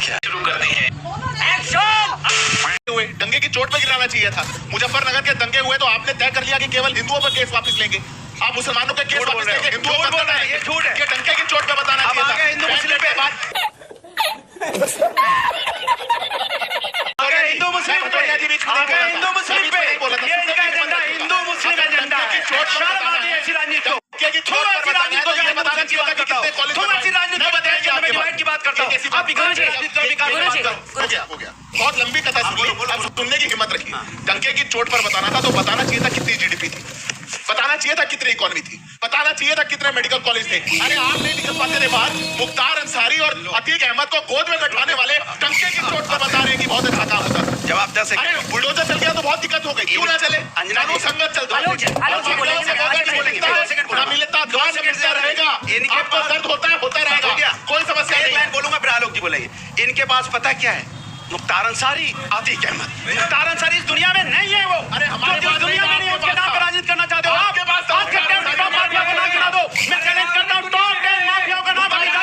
क्या शुरू करते हैं। दंगे की चोट पे गिराना चाहिए था। मुजफ्फरनगर के दंगे हुए तो आपने तय कर लिया कि केवल हिंदुओं पर केस वापस लेंगे। आप मुसलमानों के केस वापस लेंगे, हिंदुओं पर बताना है। ये झूठ है। ये दंगे की चोट पे बताना चाहिए था। हिंदू मुस्लिम पे बात हिंदू मुस्लिम पे हिंदू मुस्लिम पे ये इनका एजेंडा हिंदू मुस्लिम एजेंडा है। शर्म आती है ऐसी राजनीति को। थोड़ा सी राजनीति को जो बताना चाहिए था करता हूं। थोड़ा सी राजनीति को बताया कि मैं डिवाइड की बात करता हूं। आप इकोनॉमिक राजनीति को विकास की बात करो। हो गया बहुत लंबी कथा सुनी, अब सुनने की हिम्मत रखी। डंके की चोट पर बताना था तो बताना चाहिए था कितनी जीडीपी थी, बताना चाहिए था कितनी इकोनॉमी थी, बताना चाहिए था कितने मेडिकल कॉलेज थे। अरे आप नहीं निकल पाते थे बाहर। मुख्तार अंसारी और अतीक अहमद को गोद में बैठाने वाले डंके की चोट पर बता रहे हैं कि बहुत अच्छा काम होता था। जवाब 10 अरे बुलडोजर चल गया तो बहुत दिक्कत हो गई, क्यों ना चले? कानून संगत चलता है, मिलता रहेगा। आपको दर्द होता रहेगा, कोई समस्या नहीं। मैं बोलूंगा फिर आलोक जी बोलेंगे। इनके पास पता क्या है? मुख्तार अंसारी, अतीक अहमद। मुख्तार अंसारी इस दुनिया में नहीं है वो। अरे हमारे जो दुनिया में नहीं है उसके नाम पर राजनीति करना चाहते हो आप। आपके पास आज के टाइम में माफिया का नाम गिना दो। मैं चैलेंज करता हूं टॉप 10 माफियाओं का नाम बता दो।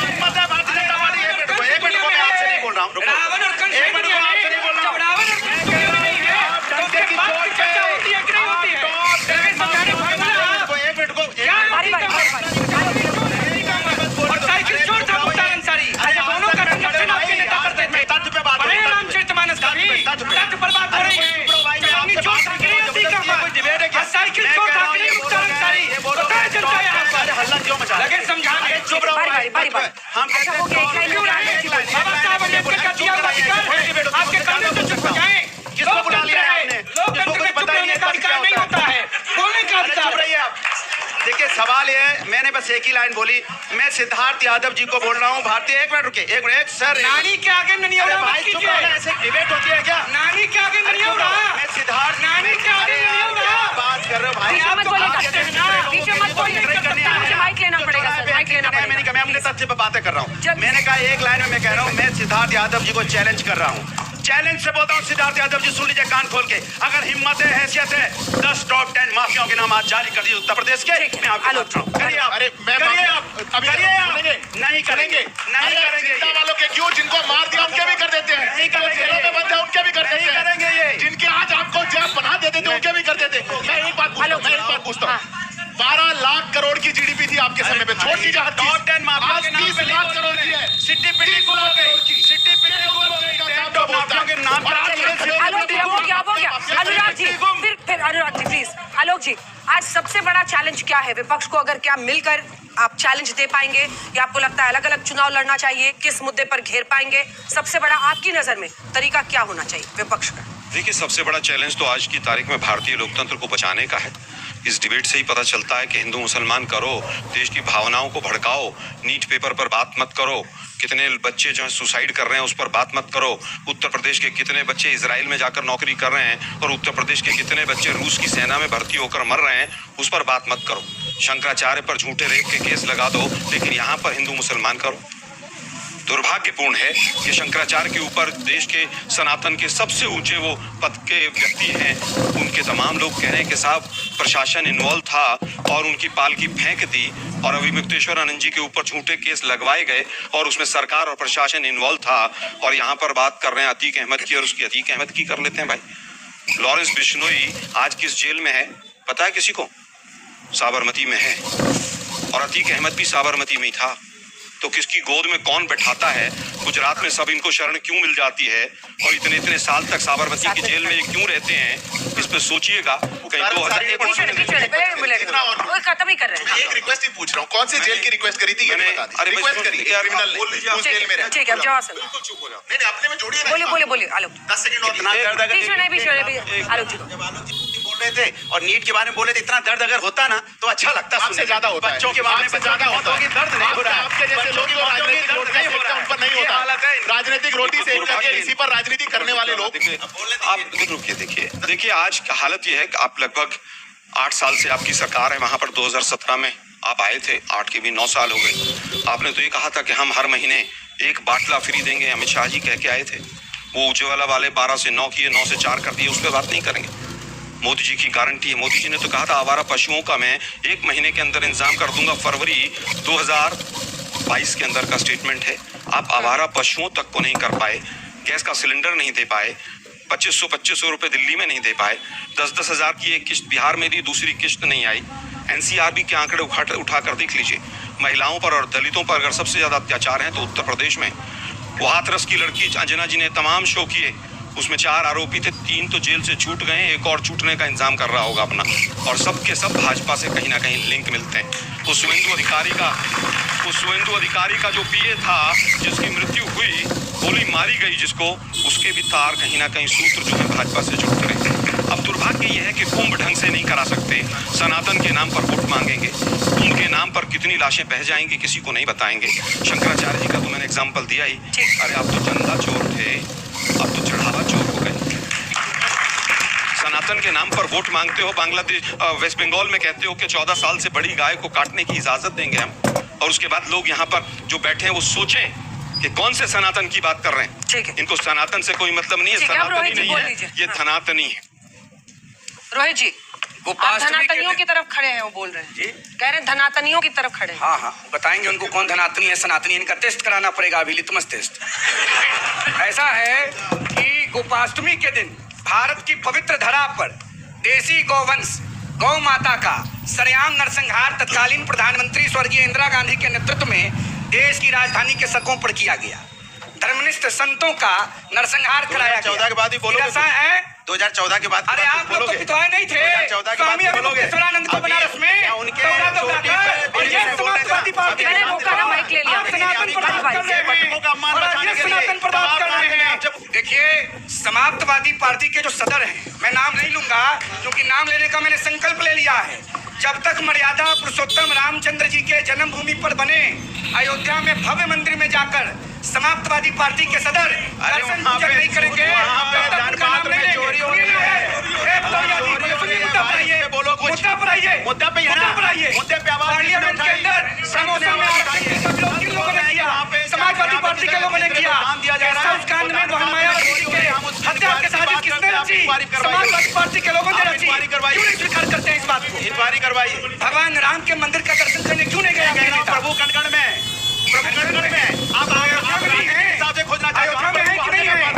हिम्मत है भारतीय जनता पार्टी। एक मिनट को मैं आपसे नहीं बोल रहा हूं। रावण और कंस एक मिनट को आपसे नहीं बोल रहा हूं। रावण और कंस नहीं है। डंके की चोट पे होती है कि नहीं होती है? एक मिनट को साइकिल चोर था मुख्तार अंसारी। अच्छा दोनों का संगठन आपके नेता करते थे। तथ्य पे बात बड़े रामचरितमानस का भी तथ्य पर बात हो रही है। अपनी चोट था कि नहीं होती का? साइकिल चोर था कि नहीं मुख्तार अंसारी? बताया जनता यहाँ पर। हल्ला क्यों मचा लगे समझाने। चुप रहो भाई। हम कहते हैं बाबा साहब अम्बेडकर का दिया हुआ अधिकार है। आपके कानून तो चुप हो जाएं। किसको बुला लिया है आपने? लोकतंत्र में चुप रहने का अधिकार नहीं होता है, बोलने का अरे चुप अधिकार। रहिए आप। देखिए सवाल ये है, मैंने बस एक ही लाइन बोली। मैं सिद्धार्थ यादव जी को बोल रहा हूँ। भारतीय एक मिनट रुके, एक सर। नानी के आगे नहीं हो अरे रहा भाई चुप कीजिए। रहो, ऐसे डिबेट होती है क्या? नानी के आगे नहीं हो रहा। मैं सिद्धार्थ नानी के आगे नहीं हो रहा। बात कर रहे हो भाई। बीच मत बोलिए, बीच में मत बोलिए। माइक लेना पड़ेगा सर, माइक लेना मैंने पड़ेगा। कहा मैं अपने तथ्य पे बातें कर रहा हूँ। मैंने कहा एक लाइन में मैं कह रहा हूँ, मैं सिद्धार्थ यादव जी को चैलेंज कर रहा हूँ। चैलेंज से बोलता हूँ सिद्धार्थ यादव जी, सुन लीजिए कान खोल के। अगर हिम्मत है, हैसियत है, 10 टॉप 10 माफियाओं के नाम आज जारी कर दिए उत्तर प्रदेश के। मैं आपको बता रहा हूँ, करिए आप। अरे मैं करिए आप, अभी करिए आप। सुनेंगे? नहीं करेंगे, नहीं करेंगे। चिंता वालों के क्यों? जिनको मार दिया उनके भी कर देते हैं, नहीं करेंगे। जेलों में बंद है उनके भी कर देते नहीं हैं, करेंगे ये। जिनके आज आपको जेल बना देते थे उनके भी कर देते। मैं एक बात पूछता हूँ, 12 लाख करोड़ की जीडीपी थी आपके समय पे। छोड़ दीजिए हर चीज। टॉप 10 माफियाओं के नाम 30 पे लाख करोड़ की है। सिटी पिटी गुल हो गई, सिटी पिटी गुल हो गई। टॉप माफियाओं के नाम पर आलोक जी, हो गया। अनुराग जी, फिर अनुराग जी प्लीज। आलोक जी, आज सबसे बड़ा चैलेंज क्या है विपक्ष को? अगर क्या मिलकर आप चैलेंज दे पाएंगे या आपको लगता है अलग अलग चुनाव लड़ना चाहिए? किस मुद्दे पर घेर पाएंगे? सबसे बड़ा आपकी नजर में तरीका क्या होना चाहिए विपक्ष का? देखिए सबसे बड़ा चैलेंज तो आज की तारीख में भारतीय लोकतंत्र को बचाने का है। इस डिबेट से ही पता चलता है कि हिंदू मुसलमान करो, देश की भावनाओं को भड़काओ, नीट पेपर पर बात मत करो, कितने बच्चे जो है सुसाइड कर रहे हैं उस पर बात मत करो, उत्तर प्रदेश के कितने बच्चे इजराइल में जाकर नौकरी कर रहे हैं और उत्तर प्रदेश के कितने बच्चे रूस की सेना में भर्ती होकर मर रहे हैं उस पर बात मत करो। शंकराचार्य पर झूठे रेप के केस लगा दो, लेकिन यहाँ पर हिंदू मुसलमान करो। दुर्भाग्यपूर्ण है कि शंकराचार्य के ऊपर देश के सनातन के सबसे ऊंचे वो पद के व्यक्ति हैं, उनके तमाम लोग कह रहे हैं कि साहब प्रशासन इन्वॉल्व था और उनकी पालकी फेंक दी और अभिमुक्तेश्वर आनंद जी के ऊपर झूठे केस लगवाए गए और उसमें सरकार और प्रशासन इन्वॉल्व था। और यहाँ पर बात कर रहे हैं अतीक अहमद की, और उसकी अतीक अहमद की कर लेते हैं भाई। लॉरेंस बिश्नोई आज किस जेल में है पता है किसी को? साबरमती में है, और अतीक अहमद भी साबरमती में ही था। तो किसकी गोद में कौन बैठाता है? गुजरात में सब इनको शरण क्यों मिल जाती है और इतने साल तक साबरमती की जेल में ये क्यों रहते हैं? इस पे सोचिएगा। कहीं 2000 खत्म ही कर रहे हैं। एक रिक्वेस्ट ही पूछ रहा हूँ, कौन सी जेल की रिक्वेस्ट करी थी? रिक्वेस्ट करी क्रिमिनल ने, उस जेल में रहे। ठीक है, अब जवाब सुनो। नहीं अपने में जोड़िए। बोलिए आलोक। 10 सेकंड और इतना दर्द अगर आलोक जी बोल रहे थे और नीट के बारे में बोले थे, इतना दर्द अगर होता ना तो अच्छा लगता। आपसे ज्यादा होता है। बच्चों के बारे में ज्यादा होता है। दर्द नहीं हो रहा है। आपके जैसे लोग जो राजनीतिक रोटी सेकते हैं उन पर नहीं होता। राजनीतिक रोटी सेक करके इसी पर राजनीति करने वाले लोग। आप रुकिए, देखिए आज का हालत ये है कि आप लगभग 8 साल से आपकी सरकार है। वहां पर 2017 में आप आए थे, 8 के भी 9 साल हो गए। आपने तो ये कहा था कि हम हर महीने एक बाटला फ्री देंगे, अमित शाह जी कह के आए थे। वो उज्ज्वला वाले 12 से 9 किए, 9 से 4 कर दिए, उस पर बात नहीं करेंगे। मोदी जी की गारंटी है, मोदी जी ने तो कहा था आवारा पशुओं का मैं 1 महीने के अंदर इंतजाम कर दूंगा। फरवरी 2022 के अंदर का स्टेटमेंट है। आप आवारा पशुओं तक को नहीं कर पाए, गैस का सिलेंडर नहीं दे पाए, 2500 रुपए दिल्ली में नहीं दे पाए, 10-10 हजार की एक किस्त बिहार में दी, दूसरी किस्त नहीं आई। एनसीआरबी के आंकड़े उठाकर देख लीजिए। महिलाओं पर और दलितों पर अगर सबसे ज्यादा अत्याचार है तो उत्तर प्रदेश में। वो हाथरस की लड़की अंजना जी ने तमाम शो किए, उसमें 4 आरोपी थे, 3 तो जेल से छूट गए, एक और छूटने का इंतजाम कर रहा होगा अपना, और सब के सब भाजपा से कहीं ना कहीं लिंक मिलते हैं। उस शुभेंदु अधिकारी का जो पीए था, जिसकी मृत्यु हुई, गोली मारी गई जिसको, उसके भी तार कहीं ना कहीं सूत्र जो है भाजपा से जुड़ते रहे। अब दुर्भाग्य यह है कि कुंभ ढंग से नहीं करा सकते, सनातन के नाम पर वोट मांगेंगे, कुंभ के नाम पर कितनी लाशें बह जाएंगी किसी को नहीं बताएंगे। शंकराचार्य जी का तो मैंने एग्जाम्पल दिया ही, अरे आप तो चंदा चोर थे, अब तो चढ़ावा चोर हो गए। सनातन के नाम पर वोट मांगते हो, बांग्लादेश वेस्ट बंगाल में कहते हो कि 14 साल से बड़ी गाय को काटने की इजाजत देंगे हम, और उसके बाद लोग यहाँ पर जो बैठे हैं वो सोचें कि कौन से सनातन की बात कर रहे हैं। ठीक है। इनको सनातन से कोई मतलब नहीं है, सनातनी नहीं है, ये धनातनी है। रोहित जी, आप धनातनियों की तरफ खड़े हैं, वो बोल रहे हैं जी, कह रहे हैं धनातनियों की तरफ खड़े हैं। हाँ हाँ, बताएंगे उनको कौन धनातनी है सनातनी है, इनका टेस्ट कराना पड़ेगा अभी, लिटमस टेस्ट। ऐसा है कि गोपाष्टमी के दिन भारत की पवित्र धरा पर देसी गौवंश गौ माता का सरेआम नरसंहार तत्कालीन प्रधानमंत्री स्वर्गीय इंदिरा गांधी के नेतृत्व में देश की राजधानी के सड़कों पर किया गया। धर्मनिष्ठ संतों का नरसंहार कराया गया। 2014 के बाद ही बोलोगे, ऐसा है 2014 के बाद अरे आप लोग तो पितवाए नहीं थे 2014 के बाद स्वामी बोलोगे। अभिमुक्तेश्वरानंद को बनारस में उनके दौरा तो चोटी करा पे था, और ये समाजवादी पार्टी मैंने मौका ना माइक ले लिया। आप सनातन पर बात कर रहे हैं और आज ये सनातन पर बात कर रहे हैं। देखिए, समाजवादी पार्टी के जो सदर हैं, मैं नाम नहीं लूंगा क्योंकि नाम लेने का मैंने संकल्प ले लिया है। जब तक मर्यादा पुरुषोत्तम रामचंद्र जी के जन्मभूमि पर बने अयोध्या में भव्य मंदिर में जाकर समाजवादी पार्टी के सदर दर्शन पूजन नहीं करेंगे, पार्लियामेंट के अंदर समाजवादी पार्टी के लोगों ने किया। कांड में बहन मायावती के हत्या की साजिश किसने रची? समाजवादी पार्टी के लोगों ने रची। क्यों नहीं स्वीकार करते हैं इस बात को? इंक्वायरी करवाइए। भगवान राम के मंदिर का दर्शन करने क्यों नहीं गया? प्रभु कनगढ़ में आप हिसाब से खोजना चाहते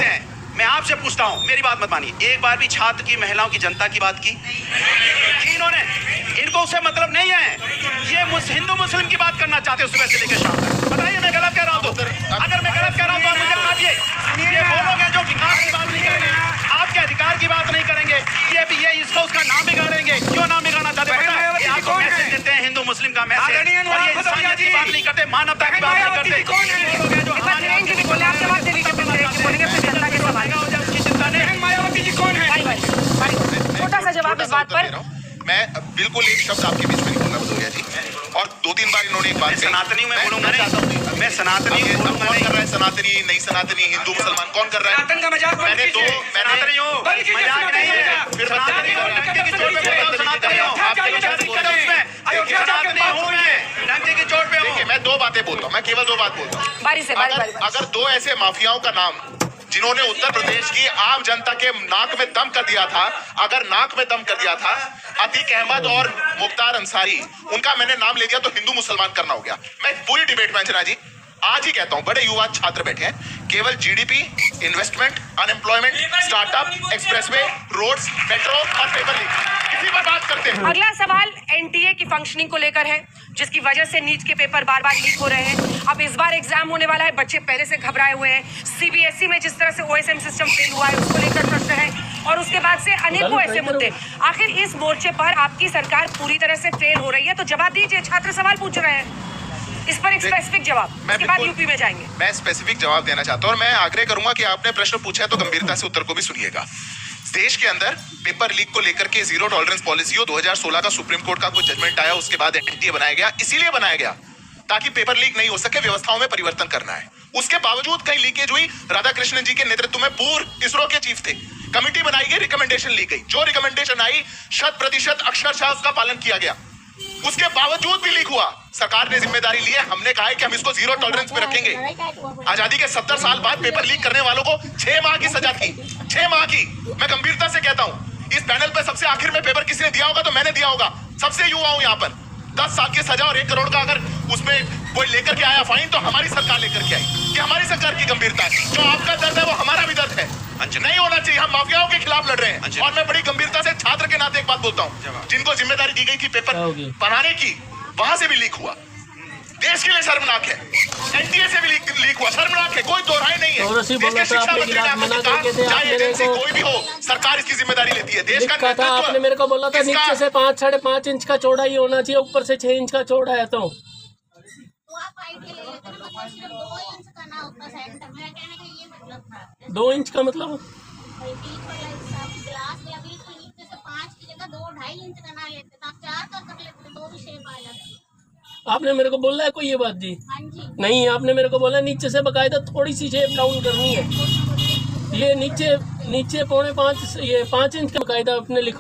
हैं। मैं आपसे पूछता हूँ, मेरी बात मत मानिए, एक बार भी छात्र की, महिलाओं की, जनता की बात की इन्होंने? इनको उससे मतलब नहीं है, ये हिंदू मुस्लिम की बात करना चाहते हैं सुबह से लेकर शाम तक। बताइए मैं गलत कह रहा हूँ तो? अगर मैं गलत कह रहा हूँ तो आप मुझे काटिए। ये वो लोग हैं जो विकास की बात नहीं करेंगे, आपके अधिकार की बात नहीं करेंगे, ये इसका उसका नाम बिगाड़ेंगे। क्यों नाम बिगाड़ना चाहते हैं? आपको मैसेज देते हैं हिंदू मुस्लिम का मैसेज, और ये इंसानियत की बात नहीं करते, मानवता की बात नहीं करते। मायावती जी कौन है? छोटा सा जवाब इस बात पर। मैं बिल्कुल एक शब्द आपके बीच में नहीं बोलना भदौरिया जी, और 2-3 बार इन्होंने एक बात कही। सनातनी में बोलूंगा नहीं, मैं सनातनी कौन कर रहा है? सनातनी, नहीं सनातनी, हिंदू मुसलमान कौन कर रहा है? सनातन का मजाक बंद मैंने कीजिए। सनातनी हूँ, मजाक नहीं है। फिर सनातनी हो, डंके की चोट पे बोलता हूँ सनातनी हूँ। अयोध्या जाकर बात हो रही है, डंके की चोट पे हूँ। मैं 2 बातें बोलता हूँ, मैं केवल 2 बात बोलता हूँ। बारी से बारी। अगर 2 ऐसे माफियाओं का नाम जिन्होंने उत्तर प्रदेश की आम जनता के नाक में दम कर दिया था, अगर नाक में दम कर दिया था, अतीक अहमद और मुख्तार अंसारी, उनका मैंने नाम ले दिया तो हिंदू मुसलमान करना हो गया। मैं पूरी डिबेट में अंजना जी आज ही कहता हूं, बड़े युवा छात्र बैठे हैं, केवल GDP, investment, unemployment, startup, expressway, roads, metro और पेपर लीक, इसी पर बात करते हैं। अगला सवाल एनटीए की फंक्शनिंग को लेकर है, जिसकी वजह से नीट के पेपर बार बार लीक हो रहे हैं। अब इस बार एग्जाम होने वाला है, बच्चे पहले से घबराए हुए हैं। सीबीएसई में जिस तरह से ओएसएम सिस्टम फेल हुआ है, उसको लेकर प्रश्न है, और उसके बाद से अनेकों ऐसे मुद्दे। आखिर इस मोर्चे पर आपकी सरकार पूरी तरह से फेल हो रही है, तो जवाब दीजिए। छात्र सवाल पूछ रहे हैं, इस पर एक स्पेसिफिक जवाब, उसके बाद यूपी में जाएंगे। मैं स्पेसिफिक जवाब देना चाहता हूं, और मैं आग्रह करूंगा कि आपने प्रश्न पूछा है तो गंभीरता से उत्तर को भी सुनिएगा। देश के अंदर पेपर लीक को लेकर के जीरो टॉलरेंस पॉलिसी हो, 2016 का सुप्रीम कोर्ट का कुछ जजमेंट आया, उसके बाद एनटीए बनाया गया। इसीलिए बनाया गया ताकि पेपर लीक नहीं हो सके, व्यवस्थाओं में परिवर्तन करना है। उसके बावजूद कई लीकेज हुई। राधाकृष्णन जी के नेतृत्व में पूर्व इसरो के चीफ थे, कमिटी बनाई गई, रिकमेंडेशन ली गई। जो रिकमेंडेशन आई 100% अक्षरशः उसका पालन किया गया, उसके बावजूद भी लीक हुआ। सरकार ने जिम्मेदारी ली है, हमने कहा है कि हम इसको जीरो टॉलरेंस पे रखेंगे। आजादी के 70 साल बाद पेपर लीक करने वालों को 6 माह की सजा थी, 6 माह की। मैं गंभीरता से कहता हूं, इस पैनल पे सबसे आखिर में पेपर किसी ने दिया होगा तो मैंने दिया होगा। सबसे युवा हूं यहाँ पर। 10 साल की सजा और 1 करोड़ का अगर उसमें कोई लेकर के आया फाइन, तो हमारी सरकार लेकर के आई कि हम स्तर की गंभीरता है। जो आपका दर्द है वो हमारा भी दर्द है। अंजलि। नहीं होना चाहिए। हम माफियाओं के खिलाफ लड़ रहे हैं। अंजलि। और मैं बड़ी गंभीरता से छात्र के नाते एक बात बोलता हूँ, जिनको जिम्मेदारी दी गई थी पेपर बनाने की, वहां से भी लीक हुआ। देश के लिए शर्मनाक है। एनटीए से भी लीक हुआ, शर्मनाक है, कोई दो राय नहीं है। और इसके शिक्षा मंत्री ने आपको कहा, चाहे एजेंसी कोई भी हो, सरकार इसकी जिम्मेदारी लेती है। देश का लिखा था आपने, मेरे को बोला था नीचे से 5 साढ़े 5 इंच का चौड़ा ही होना चाहिए, ऊपर से 6 इंच का चौड़ा है। तो आप आईटी ले लेते ना, मतलब सिर्फ 2 इंच का ना होता सेंटर। मेरा कहने का ये मतलब था। 2 इंच का मतलब भाई बीच वाला हिस्सा ग्लास या बिल्कुल नीचे से 5 की जगह 2-2.5 इंच का ना लेते तो आप 4 का कर लेते, 2 भी शेप आ जाती। आपने मेरे को बोला है कोई ये बात जी? हाँ जी। नहीं, आपने मेरे को बोला नीचे से बकायदा थोड़ी सी शेप डाउन करनी है। ये नीचे 4.5 ये 5 इंच का बकायदा आपने लिखा।